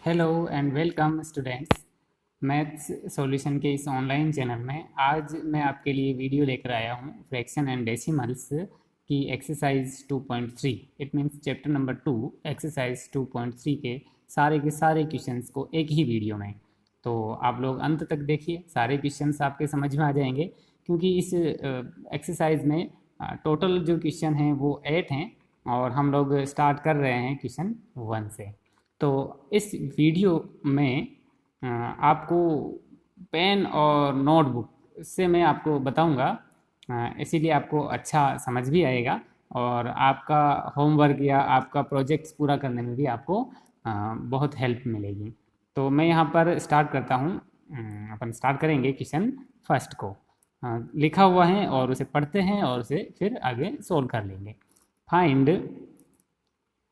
Hello and welcome students. Maths solution के इस online channel में आज मैं आपके लिए वीडियो लेकर आया हूँ फ्रैक्शन एंड डेसिमल्स की exercise 2.3। It means chapter number 2 exercise 2.3 के सारे क्वेश्चंस को एक ही वीडियो में। तो आप लोग अंत तक देखिए, सारे क्वेश्चंस आपके समझ में आ जाएंगे, क्योंकि इस एक्सरसाइज में टोटल जो क्वेश्चन हैं वो 8 हैं और हम लोग स्टार्ट कर रहे हैं क्वेश्चन 1 से। तो इस वीडियो में आपको पेन और नोटबुक से मैं आपको बताऊंगा, इसीलिए आपको अच्छा समझ भी आएगा और आपका होमवर्क या आपका प्रोजेक्ट्स पूरा करने में भी आपको बहुत हेल्प मिलेगी। तो मैं यहाँ पर स्टार्ट करता हूँ। अपन स्टार्ट करेंगे क्वेश्चन फर्स्ट को। लिखा हुआ है और उसे पढ़ते हैं और उसे फिर आगे सोल्व कर लेंगे। फाइंड,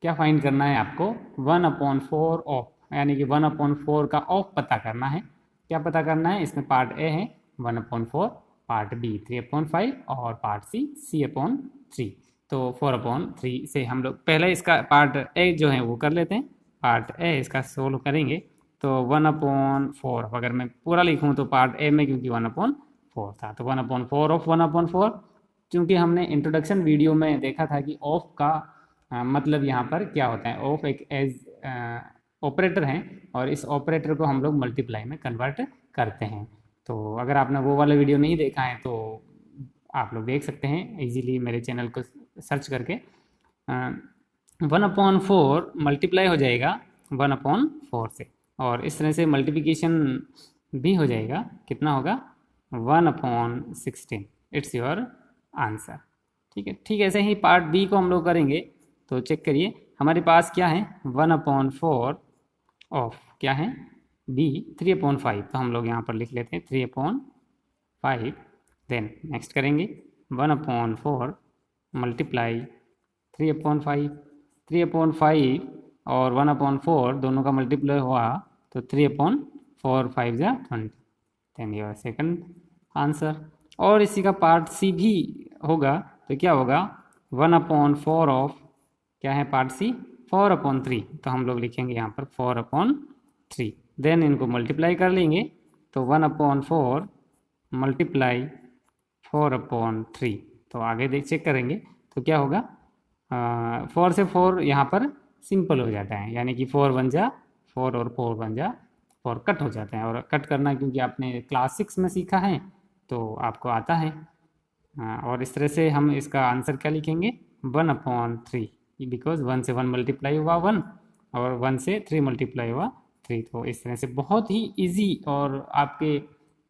क्या फाइंड करना है आपको? 1/4 ऑफ, यानी कि 1/4 का ऑफ पता करना है। क्या पता करना है? इसमें पार्ट ए है 1/4, पार्ट बी 3/5 और पार्ट सी C/3। तो 4/3 से हम लोग पहले इसका पार्ट ए जो है वो कर लेते हैं। पार्ट ए इसका सोल्व करेंगे। तो 1/4, अगर मैं पूरा लिखूँ तो पार्ट ए में, क्योंकि 1/4 था तो 1/4 ऑफ 1/4। चूँकि हमने इंट्रोडक्शन वीडियो में देखा था कि ऑफ का मतलब यहाँ पर क्या होता है। ऑफ एक एज ऑपरेटर है और इस ऑपरेटर को हम लोग मल्टीप्लाई में कन्वर्ट करते हैं। तो अगर आपने वो वाला वीडियो नहीं देखा है तो आप लोग देख सकते हैं इजीली मेरे चैनल को सर्च करके। 1/4 मल्टीप्लाई हो जाएगा 1/4 से, और इस तरह से मल्टीप्लिकेशन भी हो जाएगा। कितना होगा? 1/16। It's your answer. ठीक है, ठीक ऐसे ही पार्ट बी को हम लोग करेंगे। तो चेक करिए, हमारे पास क्या है? 1/4 ऑफ क्या है? बी 3/5। तो हम लोग यहाँ पर लिख लेते हैं 3/5। देन नेक्स्ट करेंगे 1/4 मल्टीप्लाई 3/5। 3/5 और 1/4 दोनों का मल्टीप्लाई हुआ तो 3/4 5 जा 20। Then your second answer. और इसी का पार्ट सी भी होगा। तो क्या होगा? 1/4 ऑफ क्या है? Part C 4/3। तो हम लोग लिखेंगे यहाँ पर 4/3। देन इनको मल्टीप्लाई कर लेंगे तो 1/4 मल्टीप्लाई 4/3। तो आगे देख चेक करेंगे तो क्या होगा? 4 से 4 यहाँ पर सिंपल हो जाता है, यानी कि 4 बन जा 4 और 4 बन जा 4, कट हो जाते हैं। और कट करना क्योंकि आपने क्लास 6 में सीखा है तो आपको आता है। और इस तरह से हम इसका आंसर क्या लिखेंगे? 1/3, बिकॉज 1 से 1 मल्टीप्लाई हुआ 1 और 1 से 3 मल्टीप्लाई हुआ 3। तो इस तरह से बहुत ही इजी और आपके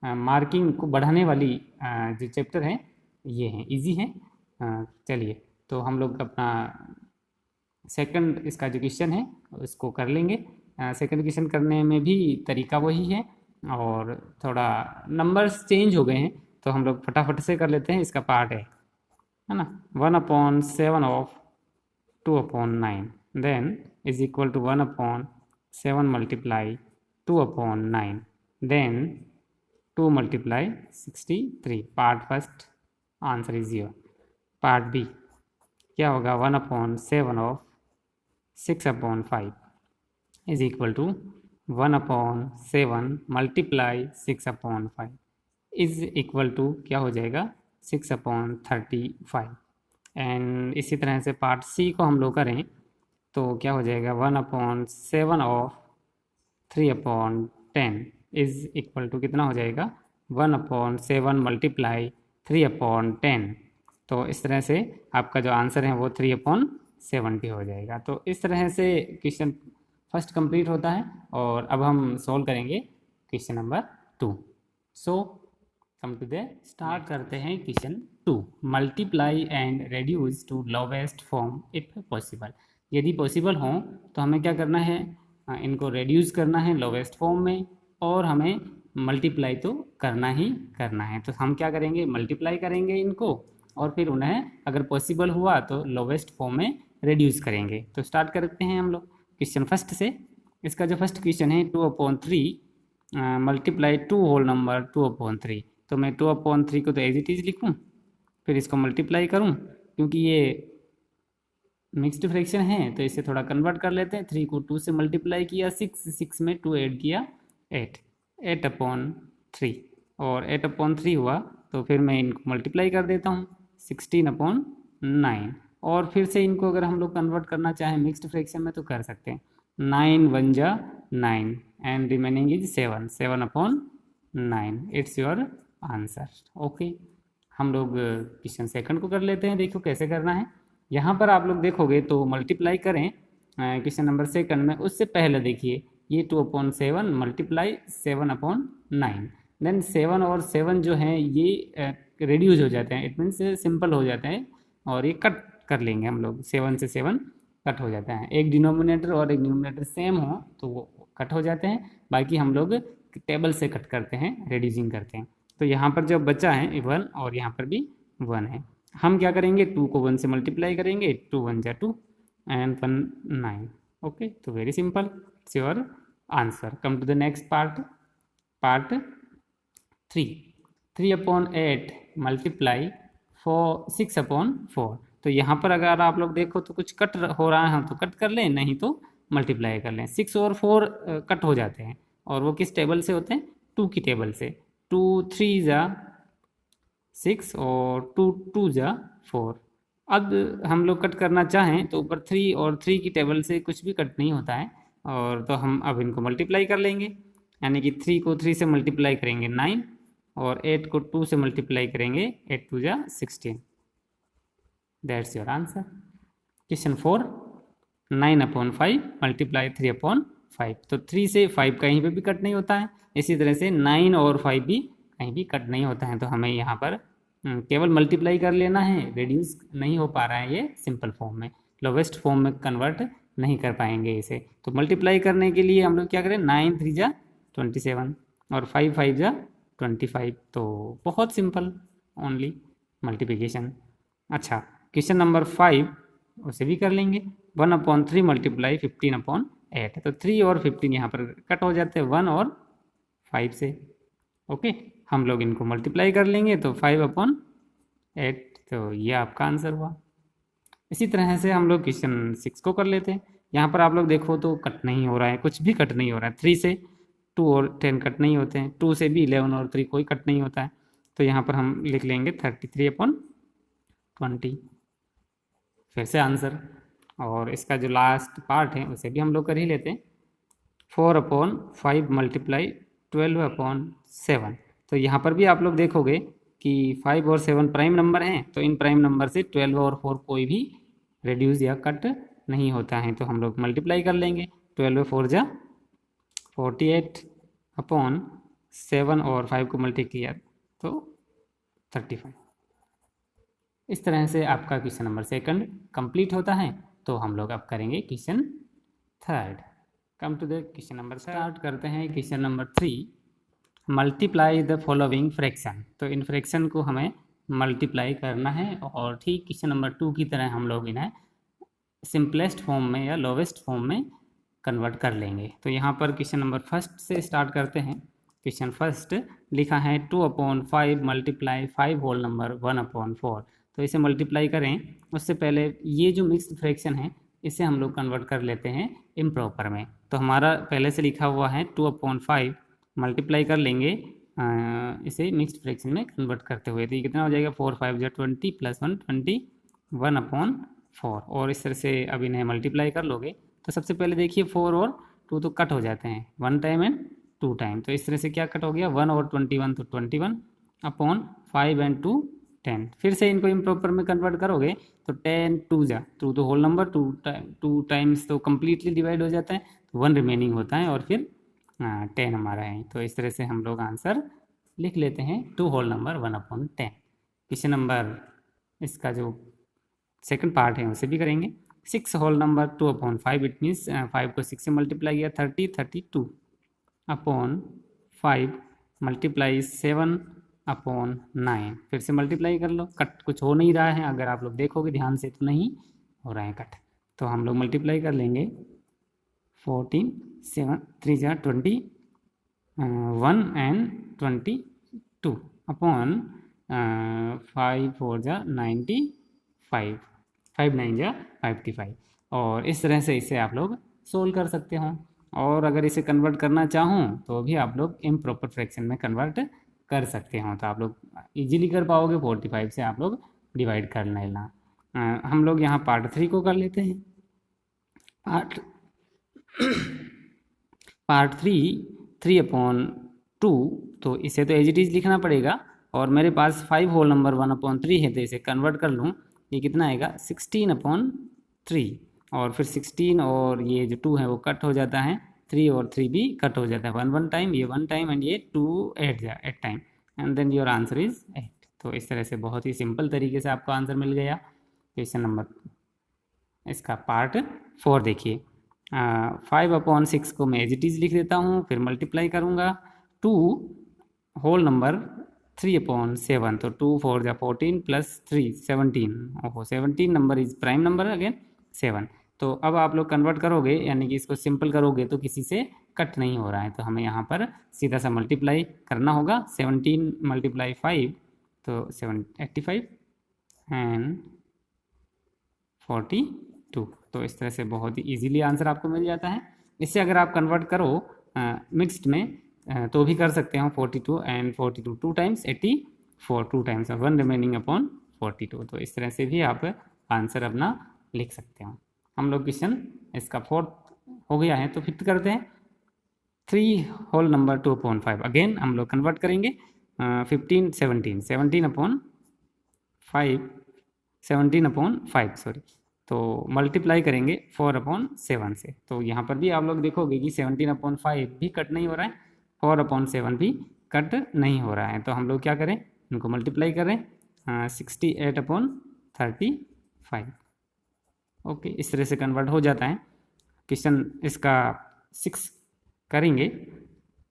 मार्किंग को बढ़ाने वाली जो चैप्टर हैं ये हैं, इजी हैं। चलिए, तो हम लोग अपना सेकंड इसका जो क्वेश्चन है उसको कर लेंगे। सेकंड क्वेश्चन करने में भी तरीका वही है और थोड़ा नंबर्स चेंज हो गए हैं, तो हम लोग फटाफट से कर लेते हैं। इसका पार्ट है ना, 1/7 of 2/9 then is equal to 1/7 multiply 2/9 then 2 multiply 63। Part first answer is your. Part B क्या होगा? 1/7 of 6/5 is equal to 1/7 multiply 6/5 is equal to क्या हो जाएगा? 6/35। एंड इसी तरह से पार्ट सी को हम लोग करें तो क्या हो जाएगा? 1/7 ऑफ 3/10 इज इक्वल टू कितना हो जाएगा? 1/7 मल्टीप्लाई 3/10। तो इस तरह से आपका जो आंसर है वो 3/7 भी हो जाएगा। तो इस तरह से क्वेश्चन फर्स्ट कंप्लीट होता है और अब हम सॉल्व करेंगे question number 2। So come to the start करते हैं question 2। Multiply and reduce to lowest form if possible. यदि पॉसिबल हो तो हमें क्या करना है? इनको रेड्यूस करना है लोवेस्ट फॉर्म में, और हमें मल्टीप्लाई तो करना ही करना है। तो हम क्या करेंगे? मल्टीप्लाई करेंगे इनको और फिर उन्हें अगर पॉसिबल हुआ तो लोवेस्ट फॉर्म में रेड्यूस करेंगे। तो स्टार्ट करते हैं हम लोग क्वेश्चन फर्स्ट से। इसका जो फर्स्ट क्वेश्चन है 2/3 मल्टीप्लाई 2 होल नंबर 2/3। तो मैं 2/3 को तो एज इट इज़ लिखूँ, फिर इसको मल्टीप्लाई करूँ, क्योंकि ये मिक्स्ड फ्रैक्शन है तो इसे थोड़ा कन्वर्ट कर लेते हैं। 3 को 2 से मल्टीप्लाई किया 6 में 2 ऐड किया 8/3 और 8/3 हुआ तो फिर मैं इनको मल्टीप्लाई कर देता हूँ 16/9 और फिर से इनको अगर हम लोग कन्वर्ट करना चाहें मिक्स्ड फ्रैक्शन में तो कर सकते हैं। 9 1 जा 9 and remaining is 7/9 it's your answer. Okay, हम लोग क्वेश्चन सेकंड को कर लेते हैं। देखो कैसे करना है। यहाँ पर आप लोग देखोगे तो मल्टीप्लाई करें क्वेश्चन नंबर सेकंड में, उससे पहले देखिए ये 2/7 मल्टीप्लाई 7/9 देन 7 और 7 जो हैं ये रिड्यूस हो जाते हैं, इट मीन्स सिंपल हो जाते हैं और ये कट कर लेंगे हम लोग। 7 से 7 कट हो जाता है, एक डिनोमिनेटर और एक डिनोमिनेटर सेम हो तो वो कट हो जाते हैं, बाकी हम लोग टेबल से कट करते हैं, रिड्यूसिंग करते हैं। तो यहाँ पर जो बचा है 1 और यहाँ पर भी 1 है। हम क्या करेंगे 2 को 1 से मल्टीप्लाई करेंगे, 2 1 जा 2 एंड 1 9। ओके, तो very simple, it's your answer. Come to the next part 3/8 multiply 6/4। तो यहाँ पर अगर आप लोग देखो तो कुछ कट हो रहा है तो कट कर लें, नहीं तो मल्टीप्लाई कर लें। 6 और 4 कट हो जाते हैं और वो किस टेबल से होते हैं, 2 की टेबल से। 2 3 जा 6 और 2 2 जा 4। अब हम लोग कट करना चाहें तो ऊपर 3 और 3 की टेबल से कुछ भी कट नहीं होता है, और तो हम अब इनको मल्टीप्लाई कर लेंगे, यानी कि 3 को 3 से मल्टीप्लाई करेंगे 9 और 8 को 2 से मल्टीप्लाई करेंगे 8 2 जा 16। That's your answer. Question 4 9/5 multiply 3/5। तो 3 से 5 कहीं पे भी कट नहीं होता है, इसी तरह से 9 और 5 भी कहीं भी कट नहीं होता है। तो हमें यहाँ पर केवल मल्टीप्लाई कर लेना है, रिड्यूस नहीं हो पा रहा है ये सिंपल फॉर्म में, लोवेस्ट फॉर्म में कन्वर्ट नहीं कर पाएंगे इसे। तो मल्टीप्लाई करने के लिए हम लोग क्या करें, 9 3 जा 27 और 5 5 जा 25। तो बहुत सिंपल ओनली मल्टीप्लिकेशन। अच्छा, क्वेश्चन नंबर 5 उसे भी कर लेंगे। 1/3 मल्टीप्लाई 15/8। तो 3 और 15 यहाँ पर कट हो जाते हैं 1 और 5 से। ओके, हम लोग इनको मल्टीप्लाई कर लेंगे तो 5/8। तो ये आपका आंसर हुआ। इसी तरह से हम लोग क्वेश्चन 6 को कर लेते हैं। यहाँ पर आप लोग देखो तो कट नहीं हो रहा है, कुछ भी कट नहीं हो रहा है। 3 से 2 और 10 कट नहीं होते हैं, 2 से भी 11 और 3 कोई कट नहीं होता है। तो यहाँ पर हम लिख लेंगे 33/20। फिर से आंसर। और इसका जो लास्ट पार्ट है उसे भी हम लोग कर ही लेते हैं। 4/5 मल्टीप्लाई 12/7। तो यहाँ पर भी आप लोग देखोगे कि 5 और 7 प्राइम नंबर हैं, तो इन प्राइम नंबर से 12 और 4 कोई भी रिड्यूस या कट नहीं होता है। तो हम लोग मल्टीप्लाई कर लेंगे। 12/4 जा 48/7 और 5 को मल्टीप्लाई किया तो 35। इस तरह से आपका क्वेश्चन नंबर सेकंड कंप्लीट होता है। तो हम लोग अब करेंगे question third. Come to the question number, start करते हैं question number 3। Multiply the following fraction. तो इन फ्रैक्शन को हमें मल्टीप्लाई करना है और ठीक क्वेश्चन नंबर 2 की तरह हम लोग इन्हें सिंपलेस्ट फॉर्म में या लोवेस्ट फॉर्म में कन्वर्ट कर लेंगे। तो यहाँ पर क्वेश्चन नंबर फर्स्ट से स्टार्ट करते हैं। क्वेश्चन फर्स्ट लिखा है 2/5 मल्टीप्लाई 5 होल नंबर 1/4। तो इसे मल्टीप्लाई करें, उससे पहले ये जो मिक्स्ड फ्रैक्शन है इसे हम लोग कन्वर्ट कर लेते हैं इम्प्रॉपर में। तो हमारा पहले से लिखा हुआ है 2/5 मल्टीप्लाई कर लेंगे इसे मिक्स्ड फ्रैक्शन में कन्वर्ट करते हुए। तो ये कितना हो जाएगा 4 5 जा 20 + 1 20 1/4। और इस तरह से अब इन्हें मल्टीप्लाई कर लोगे तो सबसे पहले देखिए 4 और 2 तो कट हो जाते हैं 1 टाइम एंड 2 टाइम। तो इस तरह से क्या कट हो गया 1 और 21 तो 21/5 एंड 2 10। फिर से इनको इम्प्रॉपर में कन्वर्ट करोगे तो 10 2 जा 2 तो होल नंबर 2 टाइम्स तो कम्प्लीटली डिवाइड हो जाता है, तो 1 रिमेनिंग होता है और फिर 10 हमारा है। तो इस तरह से हम लोग आंसर लिख लेते हैं 2 होल नंबर 1/10। क्वेश्चन नंबर इसका जो सेकंड पार्ट है उसे भी करेंगे। 6 होल नंबर 2/5। इट मीन्स 5 को 6 से मल्टीप्लाई किया 32/5 मल्टीप्लाई 7/9। फिर से मल्टीप्लाई कर लो, कट कुछ हो नहीं रहा है, अगर आप लोग देखोगे ध्यान से तो नहीं हो रहा है कट। तो हम लोग मल्टीप्लाई कर लेंगे 14 7 3 जा 20 1 एंड 22/5 4 जा 95। 5 9 जा 55। और इस तरह से इसे आप लोग सोल्व कर सकते हो। और अगर इसे कन्वर्ट करना चाहूँ तो भी आप लोग इम्प्रॉपर फ्रैक्शन में कन्वर्ट कर सकते हो, तो आप लोग इजीली कर पाओगे। 45 से आप लोग डिवाइड कर लेना। हम लोग यहाँ पार्ट 3 को कर लेते हैं। पार्ट 3/2, तो इसे तो एज इट इज़ लिखना पड़ेगा। और मेरे पास 5 होल नंबर 1/3 है, तो इसे कन्वर्ट कर लूँ। ये कितना आएगा 16/3। और फिर 16 और ये जो 2 है वो कट हो जाता है, 3 और 3 भी कट हो जाता है। 1 टाइम, ये 1 टाइम एंड ये 2 8 time, and then your answer is 8। तो इस तरह से बहुत ही सिंपल तरीके से आपको आंसर मिल गया। क्वेश्चन नंबर इसका पार्ट 4 देखिए। 5/6 को मैं एज इट इज़ लिख देता हूँ, फिर मल्टीप्लाई करूँगा 2 होल नंबर 3/7। तो 2 4 जा 14 प्लस 3 17। ओहो, 17 number is prime number again 7। तो अब आप लोग कन्वर्ट करोगे, यानी कि इसको सिंपल करोगे तो किसी से कट नहीं हो रहा है, तो हमें यहाँ पर सीधा सा मल्टीप्लाई करना होगा। 17 × 5 तो 85 एंड 42। तो इस तरह से बहुत ही इजीली आंसर आपको मिल जाता है। इससे अगर आप कन्वर्ट करो मिक्स्ड में तो भी कर सकते हो। 42 and 42 2 times 84, 2 times 1 remaining upon 42। तो इस तरह से भी आप आंसर अपना लिख सकते हो। हम लोग क्वेश्चन इसका 4th हो गया है, तो 5th करते हैं। 3 होल नंबर 2/5, अगेन हम लोग कन्वर्ट करेंगे। 15 17 17/5 17/5 सॉरी। तो मल्टीप्लाई करेंगे 4/7 से। तो यहाँ पर भी आप लोग देखोगे कि 17/5 भी कट नहीं हो रहा है, 4/7 भी कट नहीं हो रहा है। तो हम लोग क्या करें, इनको मल्टीप्लाई करें 68/35। ओके, इस तरह से कन्वर्ट हो जाता है। क्वेश्चन इसका 6 करेंगे।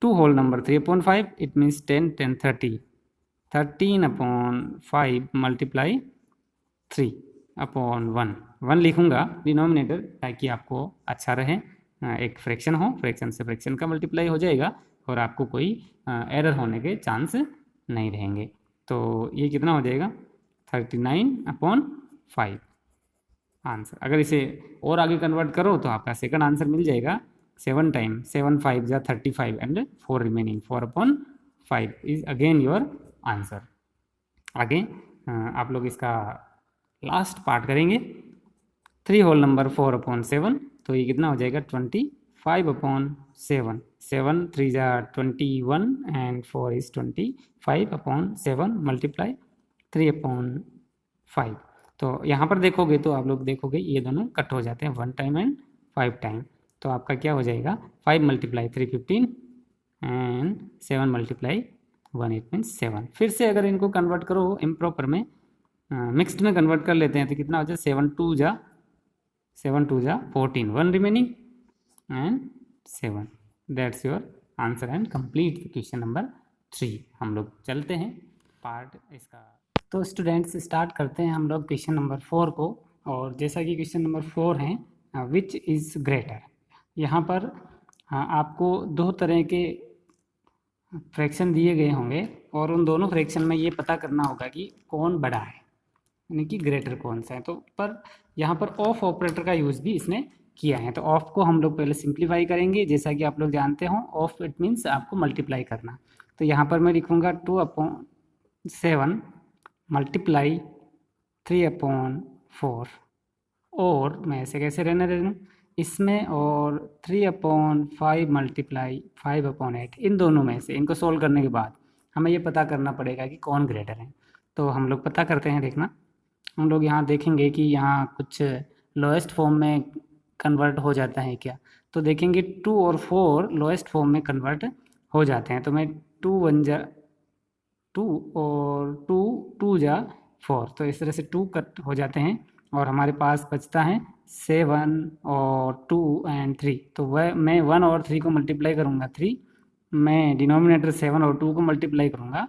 2 whole number 3/5, it means 10 10 30। 13/5 multiply 3/1 1 लिखूंगा डिनोमिनेटर, ताकि आपको अच्छा रहे। एक फ्रैक्शन हो, फ्रैक्शन से फ्रैक्शन का मल्टीप्लाई हो जाएगा और आपको कोई एरर होने के चांस नहीं रहेंगे। तो ये कितना हो जाएगा 39/5 आंसर। अगर इसे और आगे कन्वर्ट करो तो आपका सेकंड आंसर मिल जाएगा 7 टाइम 7 5 जा 35 and 4 remaining 4/5 is again your answer. आगे आप लोग इसका लास्ट पार्ट करेंगे। 3 होल नंबर 4/7, तो ये कितना हो जाएगा 25/7। 7 3 जा 21 एंड 4 इज 25/7 मल्टीप्लाई 3/5। तो यहाँ पर देखोगे तो आप लोग देखोगे ये दोनों कट हो जाते हैं 1 टाइम एंड 5 टाइम। तो आपका क्या हो जाएगा 5 × 3 15 एंड 7 × 1 इट मीन्स 7। फिर से अगर इनको कन्वर्ट करो इम्प्रॉपर में, मिक्स्ड में कन्वर्ट कर लेते हैं, तो कितना हो जाए 7 2 जा 14, 1 remaining and 7। That's your answer and complete question number 3। हम लोग चलते हैं पार्ट इसका। तो स्टूडेंट्स स्टार्ट करते हैं हम लोग क्वेश्चन नंबर 4 को। और जैसा कि क्वेश्चन नंबर 4 है विच इज़ ग्रेटर। यहाँ पर आपको 2 तरह के फ्रैक्शन दिए गए होंगे और उन दोनों फ्रैक्शन में ये पता करना होगा कि कौन बड़ा है, यानी कि ग्रेटर कौन सा है। तो पर यहाँ पर ऑफ ऑपरेटर का यूज़ भी इसने किया है। तो ऑफ को हम लोग पहले सिंप्लीफाई करेंगे। जैसा कि आप लोग जानते हो ऑफ इट मीन्स आपको मल्टीप्लाई करना। तो यहाँ पर मैं लिखूँगा 2/7 मल्टीप्लाई 3/4। और मैं ऐसे कैसे रहने दे दूँ इसमें, और 3/5 मल्टीप्लाई 5/8। इन दोनों में से इनको सोल्व करने के बाद हमें ये पता करना पड़ेगा कि कौन ग्रेटर है। तो हम लोग पता करते हैं। देखना, हम लोग यहाँ देखेंगे कि यहाँ कुछ लोएस्ट फॉर्म में कन्वर्ट हो जाता है क्या। तो देखेंगे 2 और 4 लोएस्ट फॉर्म में कन्वर्ट हो जाते हैं। तो मैं 2 1 जा 2 और 2 2 जा 4, तो इस तरह से 2 कट हो जाते हैं और हमारे पास बचता है 7 और 2 एंड 3। तो वह मैं 1 और 3 को मल्टीप्लाई करूँगा 3, मैं डिनोमिनेटर 7 और 2 को मल्टीप्लाई करूँगा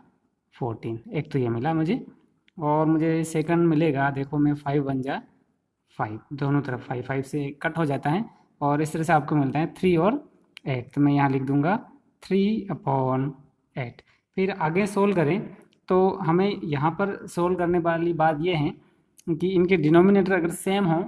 14। एक तो ये मिला मुझे, और मुझे सेकंड मिलेगा। देखो मैं 5 1 जा 5, दोनों तरफ 5 5 से कट हो जाता है और इस तरह से आपको मिलता है 3 और 8। तो मैं यहाँ लिख दूँगा 3/8। फिर आगे सोल्व करें तो हमें यहाँ पर सोल्व करने वाली बात यह है कि इनके डिनोमिनेटर अगर सेम हो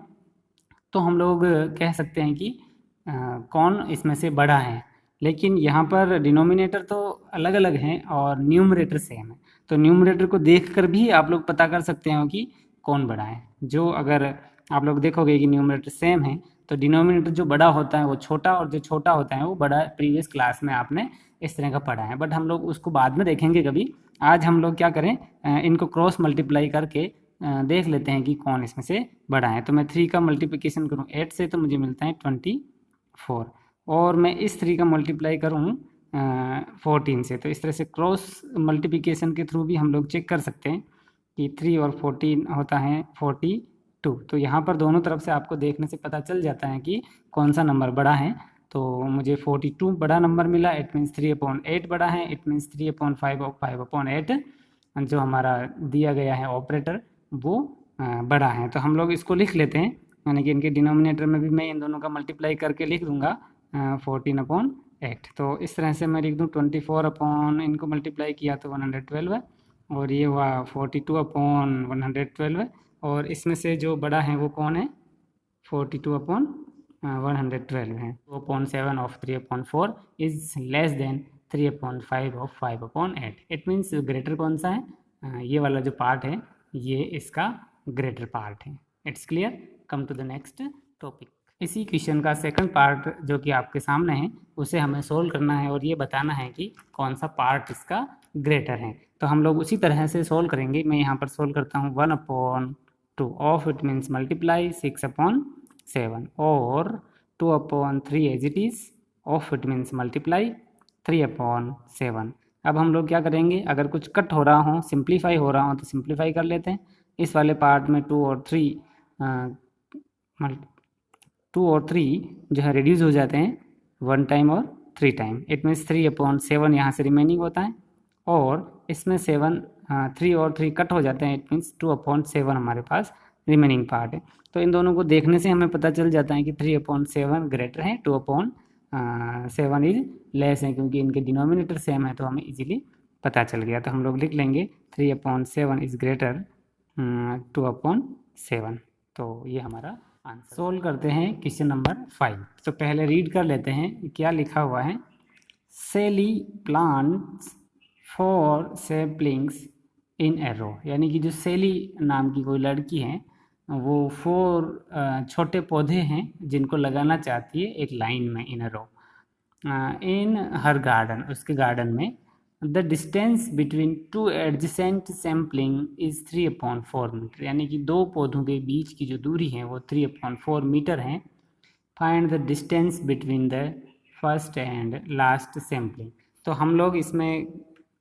तो हम लोग कह सकते हैं कि कौन इसमें से बड़ा है। लेकिन यहाँ पर डिनोमिनेटर तो अलग अलग हैं और न्यूमरेटर सेम है, तो न्यूमरेटर को देखकर भी आप लोग पता कर सकते हो कि कौन बड़ा है। जो अगर आप लोग देखोगे कि न्यूमरेटर सेम है तो डिनोमिनेटर जो बड़ा होता है वो छोटा और जो छोटा होता है वो बड़ा। प्रीवियस क्लास में आपने इस तरह का पढ़ा है, बट हम लोग उसको बाद में देखेंगे कभी। आज हम लोग क्या करें, इनको क्रॉस मल्टीप्लाई करके देख लेते हैं कि कौन इसमें से बड़ा है। तो मैं 3 का मल्टीप्लिकेशन करूँ 8 से तो मुझे मिलता है 24, और मैं इस 3 का मल्टीप्लाई करूँ 14 से, तो इस तरह से क्रॉस मल्टीप्लिकेशन के थ्रू भी हम लोग चेक कर सकते हैं कि 3 और 14 होता है 42। तो यहाँ पर दोनों तरफ से आपको देखने से पता चल जाता है कि कौन सा नंबर बड़ा है। तो मुझे 42 बड़ा नंबर मिला, इट मीन्स 3/8 बड़ा है, इट मीन्स 3/5 और 5/8 जो हमारा दिया गया है ऑपरेटर वो बड़ा है। तो हम लोग इसको लिख लेते हैं, यानी कि इनके डिनोमिनेटर में भी मैं इन दोनों का मल्टीप्लाई करके लिख दूंगा 14/8। तो इस तरह से मैं लिख दूँ 24 अपॉन इनको मल्टीप्लाई किया तो 112 है, और ये हुआ 42/112 है, और इसमें से जो बड़ा है वो कौन है 42/112 है। 2/7 of 3/4 is less than 3/5 of 5/8। It means greater कौन सा है, ये वाला जो पार्ट है ये इसका ग्रेटर पार्ट है। It's clear. Come to the next topic. इसी क्वेश्चन का सेकंड पार्ट जो कि आपके सामने है उसे हमें सोल्व करना है और ये बताना है कि कौन सा पार्ट इसका ग्रेटर है। तो हम लोग उसी तरह से सोल्व करेंगे। मैं यहाँ पर सोल्व करता हूँ 1/2 ऑफ इट मीन्स मल्टीप्लाई 6/7 और 2/3 as it is of it means multiply 3/7। अब हम लोग क्या करेंगे, अगर कुछ कट हो रहा हो सिंप्लीफाई हो रहा हो तो सिंप्लीफाई कर लेते हैं। इस वाले पार्ट में 2 और 3 जो है रिड्यूस हो जाते हैं 1 टाइम और 3 टाइम। इट मीन्स 3/7 यहाँ से रिमेनिंग होता है, और इसमें 3 और 3 कट हो जाते हैं। इट मीन्स 2/7 हमारे पास रिमेनिंग पार्ट है। तो इन दोनों को देखने से हमें पता चल जाता है कि 3/7 ग्रेटर है, 2/7 इज लेस है, क्योंकि इनके डिनोमिनेटर सेम है तो हमें इजीली पता चल गया। तो हम लोग लिख लेंगे 3/7 इज ग्रेटर 2/7। तो ये हमारा आंसर। सोल्व करते हैं क्वेश्चन नंबर 5। तो पहले रीड कर लेते हैं क्या लिखा हुआ है। सेली प्लांट्स 4 सैपलिंग्स इन ए रो, यानी कि जो सेली नाम की कोई लड़की है वो 4 छोटे पौधे हैं जिनको लगाना चाहती है एक लाइन में in a row in her garden, उसके गार्डन में। The distance between 2 adjacent sampling is 3/4 metre, यानी कि 2 पौधों के बीच की जो दूरी है वो 3/4 मीटर है। Find the distance between the first and last sampling. तो हम लोग इसमें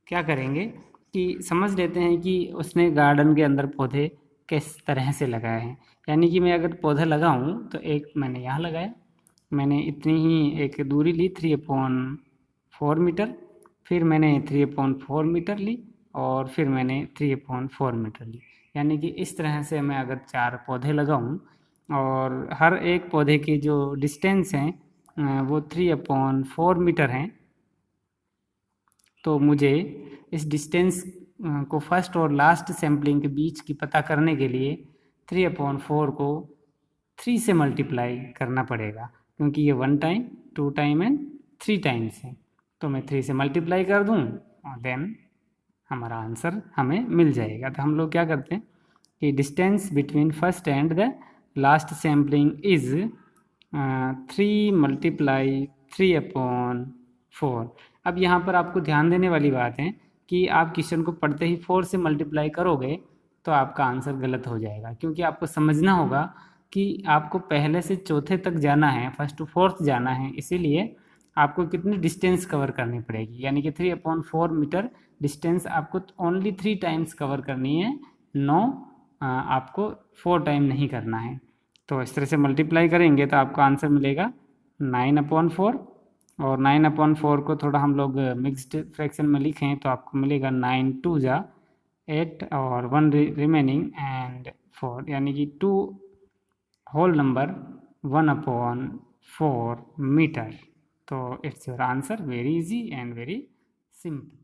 क्या करेंगे कि समझ लेते हैं कि उसने गार्डन के अंदर पौधे किस तरह से लगाए हैं। यानी कि मैं अगर पौधा लगाऊं तो एक मैंने यहाँ लगाया, मैंने इतनी ही एक दूरी ली 3/4 मीटर, फिर मैंने 3/4 मीटर ली, और फिर मैंने 3/4 मीटर ली। यानी कि इस तरह से मैं अगर 4 पौधे लगाऊं और हर एक पौधे की जो डिस्टेंस है वो 3/4 मीटर है, तो मुझे इस डिस्टेंस को फर्स्ट और लास्ट सैम्पलिंग के बीच की पता करने के लिए 3/4 को 3 से मल्टीप्लाई करना पड़ेगा, क्योंकि ये 1 टाइम 2 टाइम एंड 3 टाइम्स है। तो मैं 3 से मल्टीप्लाई कर दूँ और देन हमारा आंसर हमें मिल जाएगा। तो हम लोग क्या करते हैं कि distance between first and the last sampling is 3 × 3/4। अब यहाँ पर आपको ध्यान देने वाली बात है कि आप क्वेश्चन को पढ़ते ही 4 से मल्टीप्लाई करोगे तो आपका आंसर गलत हो जाएगा, क्योंकि आपको समझना होगा कि आपको पहले से चौथे तक जाना है, फर्स्ट टू फोर्थ जाना है, इसीलिए आपको कितनी डिस्टेंस कवर करनी पड़ेगी। यानी कि 3/4 मीटर डिस्टेंस आपको ओनली 3 टाइम्स कवर करनी है, आपको 4 टाइम नहीं करना है। तो इस तरह से मल्टीप्लाई करेंगे तो आपको आंसर मिलेगा 9/4, और 9/4 को थोड़ा हम लोग मिक्स्ड फ्रैक्शन में लिखें तो आपको मिलेगा 9 2 × 8 और 1 रिमेनिंग एंड 4, यानी कि 2 होल नंबर 1/4 मीटर। तो it's your answer, very easy and very simple.